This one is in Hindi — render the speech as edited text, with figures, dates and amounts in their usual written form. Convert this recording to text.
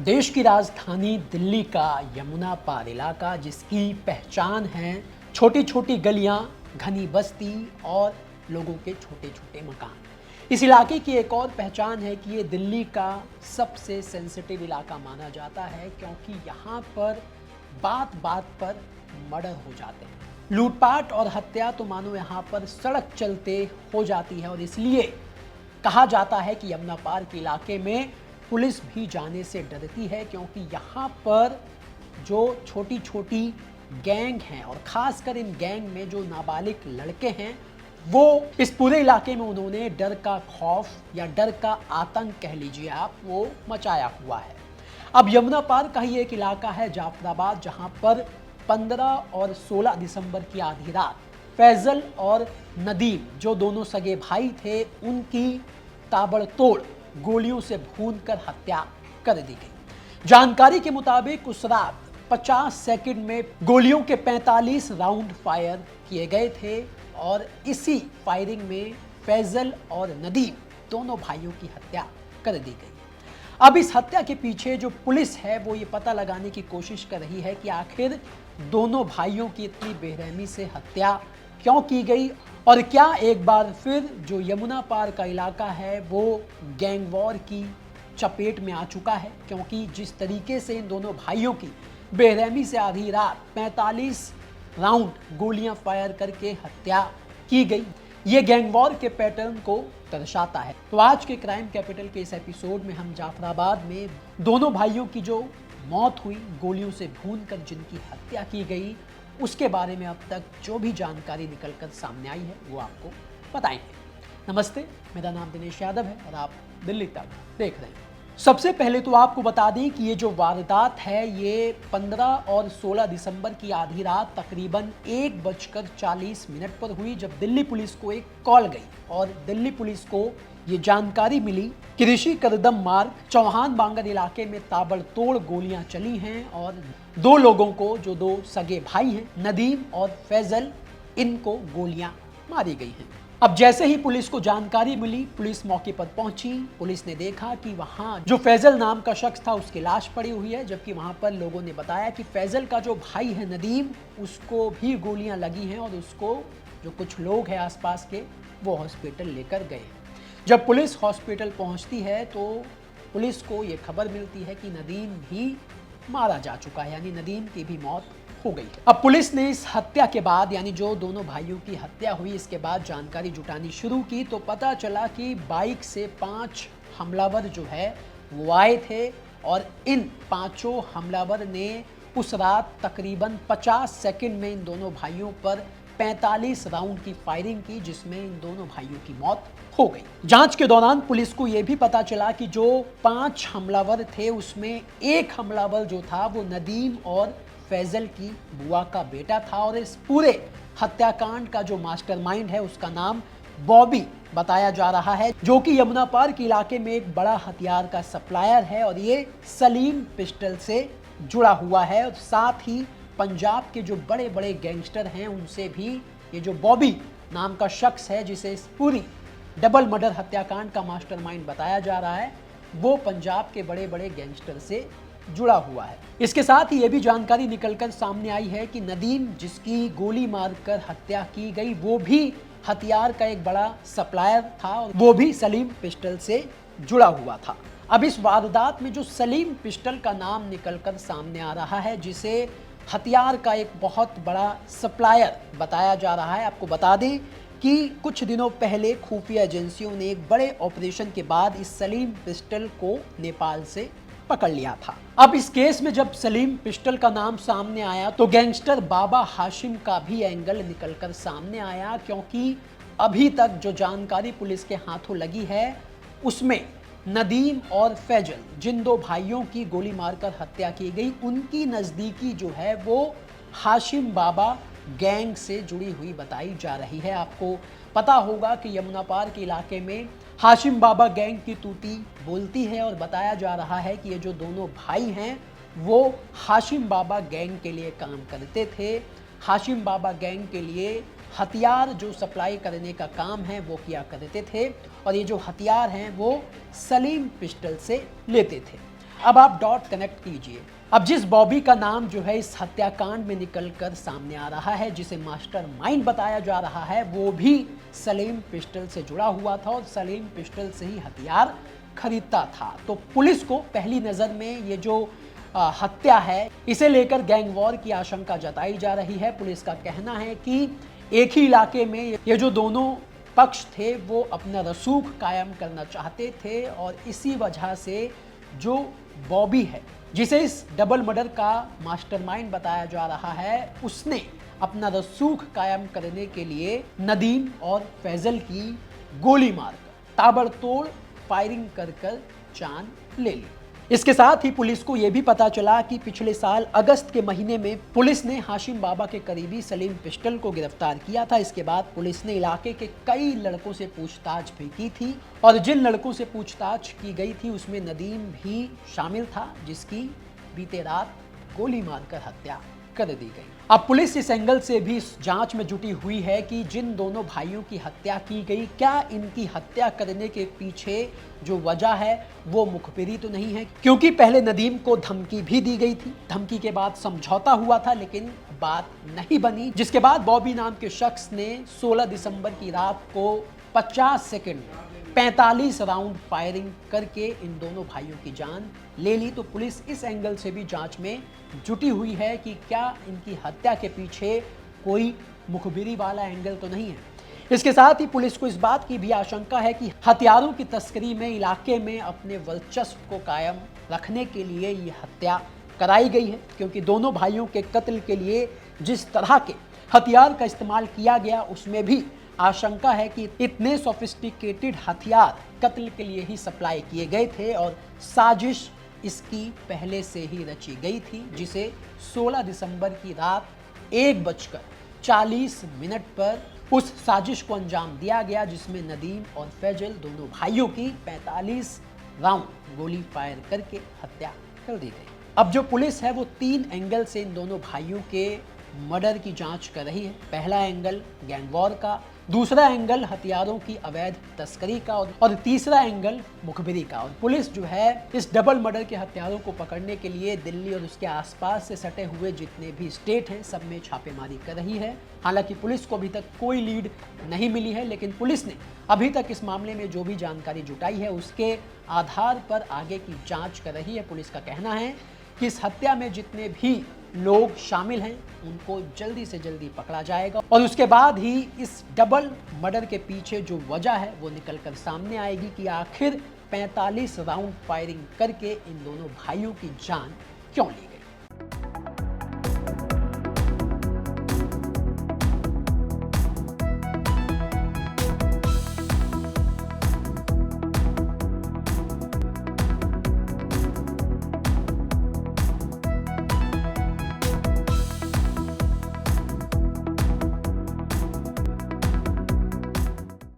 देश की राजधानी दिल्ली का यमुना पार इलाका, जिसकी पहचान है छोटी छोटी गलियां, घनी बस्ती और लोगों के छोटे छोटे मकान। इस इलाके की एक और पहचान है कि ये दिल्ली का सबसे सेंसिटिव इलाका माना जाता है, क्योंकि यहाँ पर बात बात पर मर्डर हो जाते हैं। लूटपाट और हत्या तो मानो यहाँ पर सड़क चलते हो जाती है, और इसलिए कहा जाता है कि यमुना पार के इलाके में पुलिस भी जाने से डरती है, क्योंकि यहाँ पर जो छोटी छोटी गैंग हैं और खासकर इन गैंग में जो नाबालिग लड़के हैं, वो इस पूरे इलाके में उन्होंने डर का खौफ या डर का आतंक कह लीजिए आप, वो मचाया हुआ है। अब यमुना पार का ही एक इलाका है जाफराबाद, जहाँ पर 15 और 16 दिसंबर की आधी रात फैजल और नदीम, जो दोनों सगे भाई थे, उनकी ताबड़तोड़ गोलियों से भूनकर हत्या कर दी गई। जानकारी के मुताबिक उस रात 50 सेकंड में गोलियों के 45 राउंड फायर किए गए थे, और इसी फायरिंग में फैजल और नदीम दोनों भाइयों की हत्या कर दी गई। अब इस हत्या के पीछे जो पुलिस है वो ये पता लगाने की कोशिश कर रही है कि आखिर दोनों भाइयों की इतनी बेरहमी से हत्या क्यों की गई, और क्या एक बार फिर जो यमुना पार का इलाका है वो गैंग वॉर की चपेट में आ चुका है। क्योंकि जिस तरीके से इन दोनों भाइयों की बेरहमी से आधी रात 45 राउंड गोलियां फायर करके हत्या की गई, ये गैंग वॉर के पैटर्न को दर्शाता है। तो आज के क्राइम कैपिटल के इस एपिसोड में हम जाफराबाद में दोनों भाइयों की जो मौत हुई, गोलियों से भूनकर जिनकी हत्या की गई, उसके बारे में अब तक जो भी जानकारी निकलकर सामने आई है वो आपको बताएंगे। नमस्ते, मेरा नाम दिनेश यादव है और आप दिल्ली तक देख रहे हैं। सबसे पहले तो आपको बता दें कि ये जो वारदात है ये 15 और 16 दिसंबर की आधी रात तकरीबन 1:40 पर हुई, जब दिल्ली पुलिस को एक कॉल गई और दिल्ली पुलिस को ये जानकारी मिली कि ऋषि कदम मार्ग चौहान बांगर इलाके में ताबड़तोड़ गोलियां चली हैं और दो लोगों को, जो दो सगे भाई हैं नदीम और फैजल, इनको गोलियां मारी गई हैं। अब जैसे ही पुलिस को जानकारी मिली, पुलिस मौके पर पहुंची। पुलिस ने देखा कि वहां जो फैजल नाम का शख्स था उसकी लाश पड़ी हुई है, जबकि वहां पर लोगों ने बताया कि फैजल का जो भाई है नदीम, उसको भी गोलियां लगी हैं और उसको जो कुछ लोग हैं आसपास के वो हॉस्पिटल लेकर गए। जब पुलिस हॉस्पिटल पहुंचती है तो पुलिस को ये खबर मिलती है कि नदीम भी मारा जा चुका है, यानी नदीम की भी मौत हो गई। अब पुलिस ने इस हत्या के बाद, यानी जो दोनों भाइयों की हत्या हुई, इसके बाद जानकारी जुटानी शुरू की, तो पता चला कि बाइक से 5 हमलावर जो है वो आए थे, और इन 5 हमलावर ने उस रात तकरीबन 50 सेकंड में इन दोनों भाइयों पर 45 राउंड की फायरिंग की, जिसमें इन दोनों भाइयों की मौत हो गई। जांच के दौरान पुलिस को यह भी पता चला कि जो 5 हमलावर थे उसमें एक हमलावर जो था वो नदीम और फैजल की बुआ का बेटा था, और इस पूरे हत्याकांड का जो मास्टरमाइंड है उसका नाम बॉबी बताया जा रहा है, जो कि यमुना पार के इलाके में एक बड़ा हथियार का सप्लायर है, और ये सलीम पिस्टल से जुड़ा हुआ है। और साथ ही पंजाब के जो बड़े बड़े गैंगस्टर हैं उनसे भी ये जो बॉबी नाम का शख्स है, जिसे इस पूरी डबल मर्डर हत्याकांड का मास्टरमाइंड बताया जा रहा है, वो पंजाब के बड़े बड़े गैंगस्टर से जुड़ा हुआ है। इसके साथ ही ये भी जानकारी निकलकर सामने आई है कि नदीम, जिसकी गोली मारकर हत्या की गई, वो भी हथियार का एक बड़ा सप्लायर था, और वो भी सलीम पिस्टल से जुड़ा हुआ था। अब इस वारदात में जो सलीम पिस्टल का नाम निकलकर सामने आ रहा है, जिसे हथियार का एक बहुत बड़ा सप्लायर बताया जा रहा है, आपको बता दें कि कुछ दिनों पहले खुफिया एजेंसियों ने एक बड़े ऑपरेशन के बाद इस सलीम पिस्टल को नेपाल से पकड़ लिया था। अब इस केस में जब सलीम पिस्टल का नाम सामने आया तो गैंगस्टर बाबा हाशिम का भी एंगल निकलकर सामने आया, क्योंकि अभी तक जो जानकारी पुलिस के हाथों लगी है उसमें नदीम और फैजल, जिन दो भाइयों की गोली मारकर हत्या की गई, उनकी नज़दीकी जो है वो हाशिम बाबा गैंग से जुड़ी हुई बताई जा रही है। आपको पता होगा कि यमुना पार के इलाके में हाशिम बाबा गैंग की तूती बोलती है, और बताया जा रहा है कि ये जो दोनों भाई हैं वो हाशिम बाबा गैंग के लिए काम करते थे। हाशिम बाबा गैंग के लिए हथियार जो सप्लाई करने का काम है वो किया करते थे, और ये जो हथियार हैं वो सलीम पिस्टल से लेते थे। अब आप डॉट कनेक्ट कीजिए। अब जिस बॉबी का नाम जो है इस हत्याकांड में निकलकर सामने आ रहा है, जिसे मास्टरमाइंड बताया जा रहा है, वो भी सलीम पिस्टल से जुड़ा हुआ था और सलीम पिस्टल से ही हथियार खरीदता था। तो पुलिस को पहली नज़र में ये जो हत्या है, इसे लेकर गैंग वॉर की आशंका जताई जा रही है। पुलिस का कहना है कि एक ही इलाके में ये जो दोनों पक्ष थे वो अपना रसूख कायम करना चाहते थे और इसी वजह से जो बॉबी है, जिसे इस डबल मर्डर का मास्टरमाइंड बताया जा रहा है, उसने अपना रसूख कायम करने के लिए नदीम और फैजल की गोली मारकर ताबड़तोड़ फायरिंग कर जान ले ली। इसके साथ ही पुलिस को यह भी पता चला कि पिछले साल अगस्त के महीने में पुलिस ने हाशिम बाबा के करीबी सलीम पिस्टल को गिरफ्तार किया था। इसके बाद पुलिस ने इलाके के कई लड़कों से पूछताछ भी की थी और जिन लड़कों से पूछताछ की गई थी उसमें नदीम भी शामिल था, जिसकी बीते रात गोली मारकर हत्या कर दी गई। अब पुलिस इस एंगल से भी इस जांच में जुटी हुई है कि जिन दोनों भाइयों की हत्या की गई, क्या इनकी हत्या करने के पीछे जो वजह है वो मुखबिरी तो नहीं है, क्योंकि पहले नदीम को धमकी भी दी गई थी। धमकी के बाद समझौता हुआ था लेकिन बात नहीं बनी, जिसके बाद बॉबी नाम के शख्स ने 16 दिसंबर की रात को 50 सेकंड 45 राउंड फायरिंग करके इन दोनों भाइयों की जान ले ली। तो पुलिस इस एंगल से भी जांच में जुटी हुई है कि क्या इनकी हत्या के पीछे कोई मुखबिरी वाला एंगल तो नहीं है। इसके साथ ही पुलिस को इस बात की भी आशंका है कि हथियारों की तस्करी में इलाके में अपने वर्चस्व को कायम रखने के लिए ये हत्या कराई गई है, क्योंकि दोनों भाइयों के कत्ल के लिए जिस तरह के हथियार का इस्तेमाल किया गया उसमें भी आशंका है कि इतने सोफिस्टिकेटेड हथियार कत्ल के लिए ही सप्लाई किए गए थे और साजिश इसकी पहले से ही रची गई थी, जिसे 16 दिसंबर की रात 1:40 पर उस साजिश को अंजाम दिया गया, जिसमें नदीम और फैजल दोनों भाइयों की 45 राउंड गोली फायर करके हत्या कर दी गई। अब जो पुलिस है वो 3 एंगल से इन दोनों भाइयों के मर्डर की जांच कर रही है। पहला एंगल गैंग वॉर का, दूसरा एंगल हथियारों की अवैध तस्करी का और तीसरा एंगल मुखबिरी का। और पुलिस जो है इस डबल मर्डर के हत्यारों को पकड़ने के लिए दिल्ली और उसके आसपास से सटे हुए जितने भी स्टेट हैं सब में छापेमारी कर रही है। हालांकि पुलिस को अभी तक कोई लीड नहीं मिली है, लेकिन पुलिस ने अभी तक इस मामले में जो भी जानकारी जुटाई है उसके आधार पर आगे की जाँच कर रही है। पुलिस का कहना है कि इस हत्या में जितने भी लोग शामिल हैं उनको जल्दी से जल्दी पकड़ा जाएगा और उसके बाद ही इस डबल मर्डर के पीछे जो वजह है वो निकलकर सामने आएगी कि आखिर 45 राउंड फायरिंग करके इन दोनों भाइयों की जान क्यों ली गई।